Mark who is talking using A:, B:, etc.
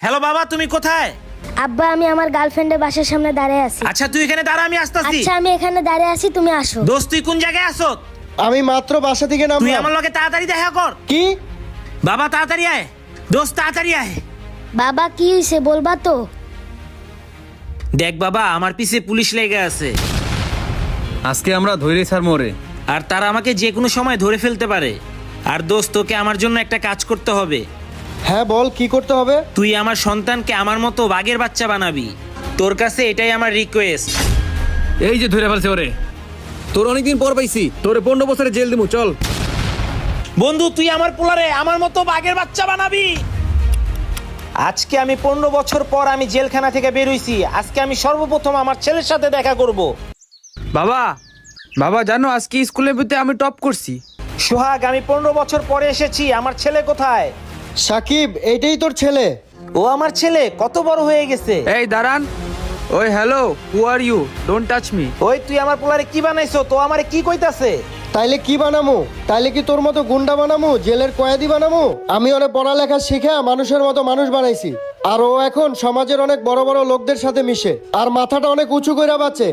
A: Hello বাবা, তুমি কোথায়?
B: আব্বা, আমি আমার গার্লফ্রেন্ডের বাসার সামনে দাঁড়িয়ে আছি।
A: আচ্ছা তুই এখানে দাঁড়া, আমি আসতেছি।
B: আচ্ছা, আমি এখানে দাঁড়িয়ে আছি, তুমি আসো।
A: দোস্ত তুই কোন জায়গায় আছো?
C: আমি মাত্র বাসা থেকে
A: তুই
C: নামলাম।
A: আমার লগে তাড়াতাড়ি দেখা কর।
C: কি?
A: বাবা তাড়াতাড়ি আয়, দোস্ত তাড়াতাড়ি আয়।
B: বাবা, কি হয়েছে বলবা তো?
A: দেখ বাবা, আমার পিছে পুলিশ লেগে আছে,
D: আজকে আমরা ধৈর্য স্যার মোরে।
A: আর তারা আমাকে যে কোনো সময় ধরে ফেলতে পারে। আর দোস্ত, তোকে আমার জন্য একটা কাজ করতে হবে।
C: হ্যাঁ বল, কি করতে হবে?
A: তুই আমার সন্তানকে আমার মতো বাঘের বাচ্চা বানাবি। তোর কাছে এটাই আমার রিকোয়েস্ট।
D: এই যে ধরে ফেলছে ওরে, তোর অনেকদিন পর পাইছি, তোরে 15 বছরের জেল দিমু, চল।
A: বন্ধু, তুই আমার পোলারে আমার মতো বাঘের বাচ্চা বানাবি। আজকে আমি 15 বছর পর আমি জেলখানা থেকে বের হইছি। আজকে আমি সর্বপ্রথম আমার ছেলের সাথে দেখা করব।
E: বাবা, বাবা জানো আজকে স্কুলের ভিতরে আমি টপ করছি।
A: সোহাগ, আমি 15 বছর পরে এসেছি। আমার ছেলে কোথায়?
C: সাকিব, এইটাই তোর ছেলে?
A: ও আমার ছেলে কত বড় হয়ে গেছে।
E: এই দাঁড়ান, ওই hello, who are you, don't touch me.
A: ওই তুই আমার পোলারে কি বানাইছো? তো আমারে কি কইতাছে?
C: তাইলে কি বানামু? তাইলে কি তোর মতো গুন্ডা বানামু, জেলের কয়েদি বানামু? আমি ওরে পড়ালেখা শিখে মানুষের মতো মানুষ বানাইছি, আর ও এখন সমাজের অনেক বড় বড় লোকদের সাথে মিশে, আর মাথাটা অনেক উঁচু কইরা বাঁচে।